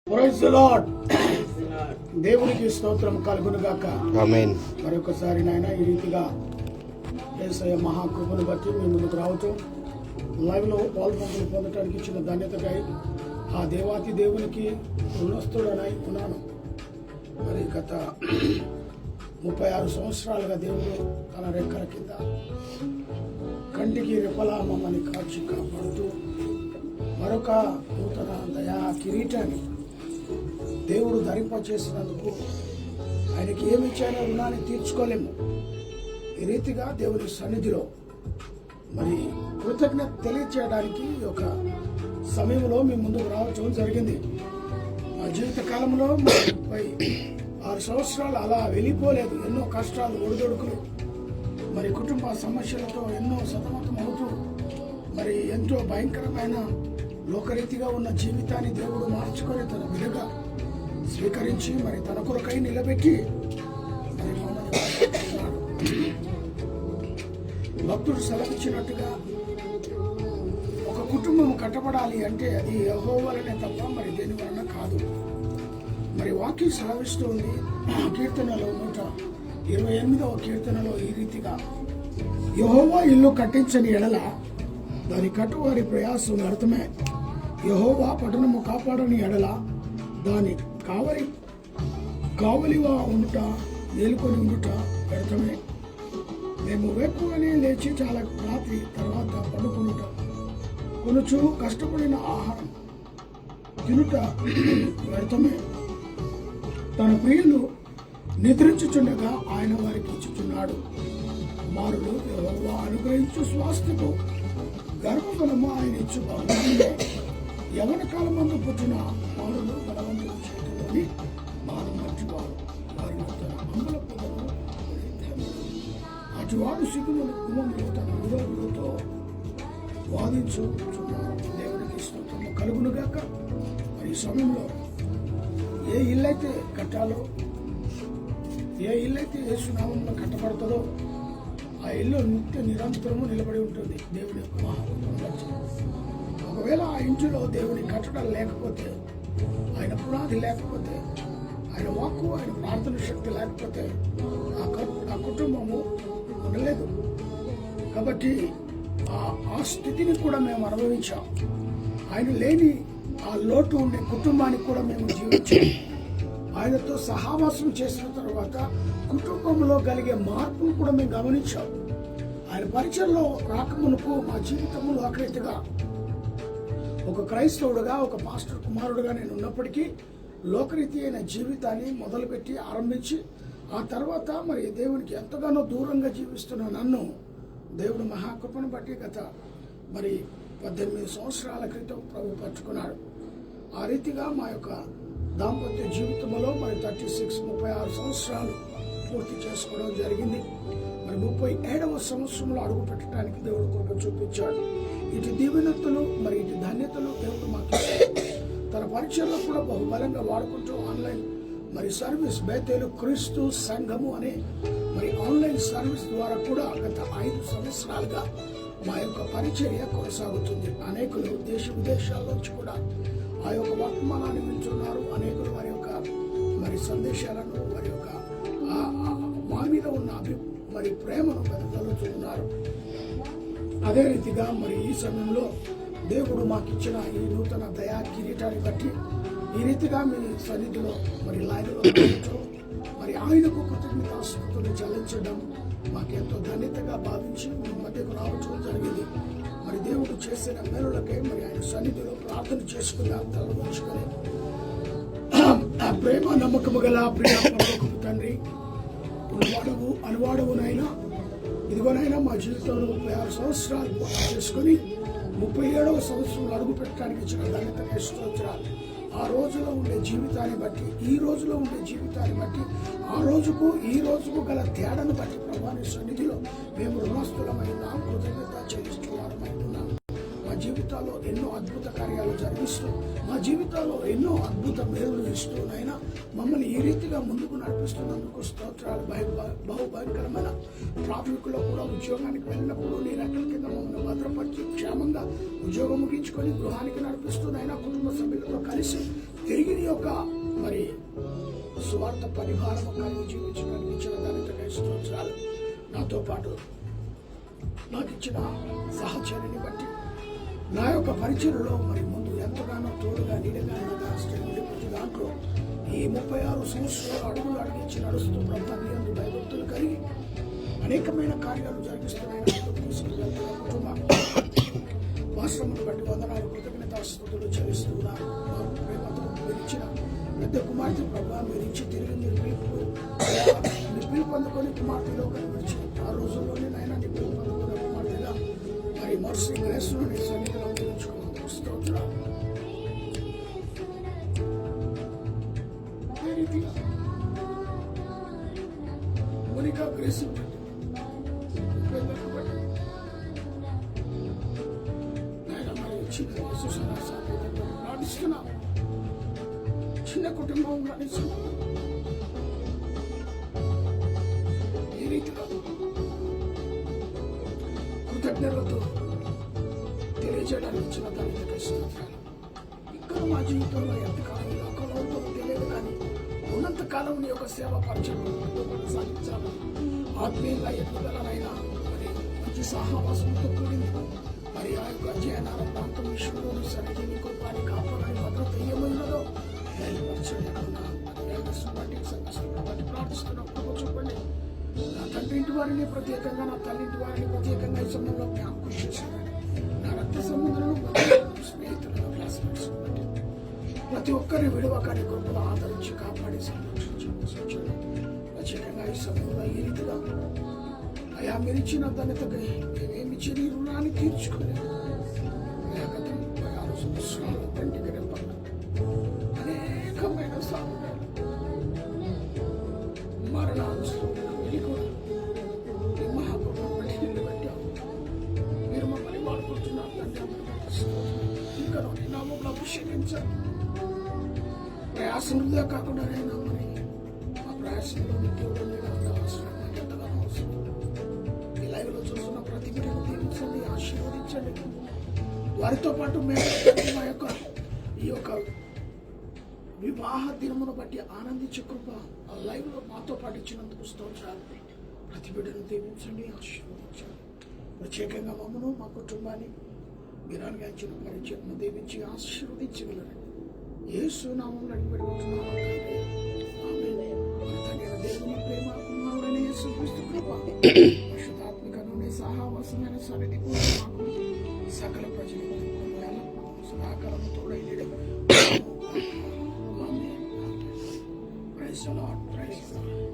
Praise the lord. దేవునికి స్తోత్రం కలుగును గాక. ఆమేన్. మరొకసారి నాయన ఈ రీతిగా యేసయ్య మహాకృపను బట్టి మీ ముందుకు రావటం, లైవ్ లో పాల్పంపులు పొందడానికి ఇచ్చిన ధన్యతకై ఆ దేవాతి దేవునికి రుణస్థుడనై ఉన్నాను. మరి గత 36 సంవత్సరాలుగా దేవుడు తన రెక్కల కింద కంటికి రెప్పలా మమ్మల్ని కాచి కాపాడుతూ మరొక నూతన దయా కిరీటాన్ని దేవుడు ధరింపచేసినందుకు ఆయనకి ఏమి ఇచ్చారో రుణాన్ని తీర్చుకోలేము. ఈ రీతిగా దేవుని సన్నిధిలో మరి కృతజ్ఞత తెలియచేయడానికి ఒక సమయంలో మీ ముందుకు రావడం జరిగింది. మా జీవిత కాలంలో 36 సంవత్సరాలు అలా వెళ్ళిపోలేదు. ఎన్నో కష్టాలు, ఒడిదొడుకులు, మరి కుటుంబ సమస్యలతో ఎన్నో సతమతం అవుతూ మరి ఎంతో భయంకరమైన లోకరీతిగా ఉన్న జీవితాన్ని దేవుడు మార్చుకొని తన బిడ్డగా స్వీకరించి మరి తన కొరకై నిలబెట్టి మరి మమ్మల్ని కాపాడుతున్నాడు. భక్తుడు సెలవిచ్చినట్టుగా ఒక కుటుంబం కట్టబడాలి అంటే అది యెహోవా వలనే తప్ప మరి దేని వలన కాదు. మరి వాక్యం సెలవిస్తూ ఉంది. కీర్తనలో 128వ కీర్తనలో ఈ రీతిగా, యెహోవా ఇల్లు కట్టించని ఎడల దాని కట్టువారి ప్రయాసం వ్యర్థమే. యెహోవా పట్టణము కాపాడని ఎడల దాని కావలిగా ఉండుట, మేలుకొని ఉండుట వ్యర్థమే. మేము వేకువనే లేచి చాలా రాత్రి తర్వాత పడుకునుట, కొనుచు కష్టపడిన ఆహారం తినుట వ్యర్థమే. తన ప్రియులు నిద్రించుచుండగా ఆయన వారికి ఇచ్చుచున్నాడు. కుమారులు యెహోవా అనుగ్రహించు స్వాస్థ్యము, గర్భఫలము ఆయన ఇచ్చు బహుమానమే. యవన కాలమందు పుట్టిన కుమారులు బలవంతుల చేతిలోని మాను మర్చివారు, వారిని తన అమ్మల పొదలు అటువాడు సిగ్గులను కుమంలో తన విరోధులతో వాదించుచున్నారు. దేవునికి స్తోత్రము కలుగునుగాక. మరి ఈ సమయంలో ఏ ఇల్లైతే కట్టాలో, ఏ ఇల్లైతే యేసునామంలో కట్టబడుతుందో ఆ ఇల్లు నిత్య నిరంతరము నిలబడి ఉంటుంది దేవుని యొక్క మహాకృపను బట్టి. ఒకవేళ ఆ ఇంటిలో దేవుని కట్టడం లేకపోతే, ఆయన పునాది లేకపోతే, ఆయన వాక్కు, ఆయన ప్రార్థన శక్తి లేకపోతే ఆ కుటుంబము ఉండలేదు. కాబట్టి ఆ స్థితిని కూడా మేము అనుభవించాం. ఆయన లేని ఆ లోటు ఉండే కుటుంబానికి కూడా మేము జీవించాం. ఆయనతో సహవాసం చేసిన తర్వాత కుటుంబంలో కలిగే మార్పును కూడా మేము గమనించాం. ఆయన పరిచయంలో రాకమునుపు మా జీవితంలో ఆకృతిగా ఒక క్రైస్తవుడుగా, ఒక పాస్టర్ కుమారుడుగా నేను ఉన్నప్పటికీ లోకరీతి అయిన జీవితాన్ని మొదలుపెట్టి ఆరంభించి ఆ తర్వాత మరి దేవునికి ఎంతగానో దూరంగా జీవిస్తున్న నన్ను దేవుడు మహాకృపను బట్టి గత మరి 18 సంవత్సరాల క్రితం ప్రభు పట్టుకున్నాడు. ఆ రీతిగా మా యొక్క దాంపత్య జీవితంలో మరి 36 సంవత్సరాలు పూర్తి చేసుకోవడం జరిగింది. మరి 37వ సంవత్సరంలో అడుగు పెట్టడానికి దేవుడు కృప చూపించాడు. ఇటు దీవెనతులు మరి ఇటు ధన్యతలు దేవుడు మాకు తన పరిచయంలో కూడా బహుబలంగా వాడుకుంటూ ఆన్లైన్ మరి సర్వీస్ బేతేలు క్రీస్తు సంఘము అనే మరి ఆన్లైన్ సర్వీస్ ద్వారా కూడా గత 5 సంవత్సరాలుగా మా యొక్క పరిచర్య కొనసాగుతుంది. అనేకులు దేశ విదేశాల నుంచి కూడా ఆ యొక్క వర్తమానాన్ని వింటున్నారు. అనేకులు వారి యొక్క మరి సందేశాలను, వారి యొక్క మా మీద ఉన్న మరి ప్రేమను వెదజల్లుతున్నారు. అదే రీతిగా మరి ఈ సమయంలో దేవుడు మాకు ఇచ్చిన ఈ నూతన దయా కిరీటాన్ని బట్టి ఈ రీతిగా మీ సన్నిధిలో మరి లైవ్లో మరి ఆయనకు కృతజ్ఞతాస్తుతులు చెల్లించడం మాకెంతో ధన్యతగా భావించి మీ మధ్యకు రావడం జరిగింది. మరి దేవుడు చేసిన మేలులకై మరి ఆయన సన్నిధిలో ప్రార్థన చేసుకుని తలవంచుకొని, ప్రేమ నమ్మకము గల ప్రియ పరలోకపు తండ్రి, అనువాడవునైనా ఇదిగోనైనా మా జీవితంలో 36 సంవత్సరాలు పూర్తి చేసుకుని 37వ సంవత్సరంలో అడుగు పెట్టడానికి ఇచ్చిన ధన్యతకి స్తోత్రాలు. ఆ రోజులో ఉండే జీవితాన్ని బట్టి, ఈ రోజులో ఉండే జీవితాన్ని బట్టి, ఆ రోజుకు ఈ రోజుకు గల తేడాను బట్టి ప్రభాని సన్నిధిలో మేము రుణస్థులమైన కృతజ్ఞత చెల్లిస్తున్నాం. మా జీవితాల్లో ఎన్నో అద్భుత కార్యాలు జరిగిస్తూ, మా జీవితాల్లో ఎన్నో అద్భుత మేలులు ఇస్తూనైనా మమ్మల్ని ఈ రీతిగా ముందుకు నడిపిస్తున్నందుకు స్తోత్రాలు. బహుభయంకరమైన ట్రాఫిక్లో కూడా ఉద్యోగానికి వెళ్ళినప్పుడు నీ రెక్కల కింద మమ్మల్ని భద్రపరిచి క్షేమంగా ఉద్యోగం ముగించుకొని గృహానికి నడిపిస్తూనైనా కుటుంబ సభ్యులతో కలిసి తిరిగి నీ యొక్క మరి సువార్త పరిహారం కలిగి జీవించడానికి ఇచ్చిన దానితో స్తోత్రాలు. నాతో పాటు నాకు ఇచ్చిన సహచర్యని బట్టి నా యొక్క పరిచయలో మరి ముందు ఎంతగానో తోడుగా నీడగా ప్రతి దాంట్లో ఈ 36 సంవత్సరాలు అడుగులు అడిగించి నడుస్తూ ప్రభుత్వాన్ని అందు భయభక్తులు కలిగి అనేకమైన కార్యాలు జరిగిస్తున్నాయి. తీసుకువెళ్తున్న కుటుంబ వాశ్రమును బట్టి వందనాలు కృతజ్ఞతాస్తుతులు చెల్లిస్తున్నాను. ప్రేమతో మీరు ఇచ్చిన పెద్ద కుమార్తె ప్రభావ మీరు ఇచ్చి తిరిగి మీరు పిలుపు పొందుకొని కుమార్తెలో కనిపించి ఆ రోజుల్లోనే నాయన నీ పిలుపు పొందుకున్న కుమార్తెగా మరి మరుసటి గ్రేస్లో నీ సన్నిధిలో పిలుచుకున్నాను. స్తోత్రాలు. అదే రీతిగా మోనికా గ్రేస్ నాయన మరి చిన్న ప్రార్థిస్తున్నా. చిన్న కుటుంబం ఈ రీతిగా కృతజ్ఞతలతో తెలియజేయడానికి ఇచ్చిన దానికి స్తోత్రాలు. ఇంకా మా జీవితంలో ఎంతకాలం లోకంలో తెలియదు, కానీ ఉన్నంత కాలం నీ యొక్క సేవ పరిచయం కొనసాగించాలి. ఆత్మీయంగా ఎదుగుదలనైనా మరి మంచి సహవాసంతో కూడింది. మరి ఆ యొక్క అధ్యయనాల ప్రాంతం విషయంలో సరికి నీ కృపాన్ని కాపాడని భద్రత ఏమైనదో ప్రార్థిస్తున్నప్పుడు చెప్పండి. నా తండ్రి ఇంటి వారిని ప్రత్యేకంగా, నా తల్లి ఇంటి వారిని ప్రత్యేకంగా ఈ సమయంలో జ్ఞాపకం చేశాను. నా రక్త సంబంధులను స్నేహితులను క్లాస్మేట్స్ ప్రతి ఒక్కరిని విడవకాని కృపను ఆదరించి కాపాడి సంరక్షించండి. ప్రత్యేకంగా ఈ సమయంలో ఈ రీతిగా అయా మీరు ఇచ్చిన ధన్యతకై మేమేమిచ్చి నీ రుణాన్ని తీర్చుకోలేదు. లేకపోతే 36 సంవత్సరాలు తండ్రికి రెప్పలు అనేకమైన సాగుతారు మరణాంశం కూడా ఈ మహాప్రభు బట్టి నిలబెట్టావు. మీరు మమ్మల్ని వాడుకుంటున్నారు తండ్రి. ఇంకా నామంలో అభిషేకించారు. ప్రయాసం వృధా కాకుండా అయినా మరి ఆ ప్రయాసంలో ఎంతగానో అవసరం. ఈ లైవ్లో చూస్తున్న ప్రతి బిడ్డను దీవించండి, ఆశీర్వదించండి. వారితో పాటు మేము మా యొక్క ఈ యొక్క వివాహ దినమును బట్టి ఆనందించే కృప ఆ లైవ్లో మాతో పాటు ఇచ్చినందుకు స్తోత్రాలు. ప్రతి బిడ్డను దీవించండి, ఆశీర్వదించండి. ప్రత్యేకంగా మమ్మను మా కుటుంబాన్ని మీరు అనుగ్రహించిన పరిచయను దీవించి ఆశీర్వదించగలరండి. యేసు నామములో అడిగిపెట్టుకుంటున్నాను తండ్రి. ఆమేన్. దేవుని ప్రేమ, కుమారుడైన యేసుక్రీస్తు కృప, పరిశుద్ధాత్మిక నూనె సహవాసమైన సన్నిధి కూడా మాకు సకల ప్రజలకు సదాకాలము తోడై amen. Praise the lord. Praise the lord.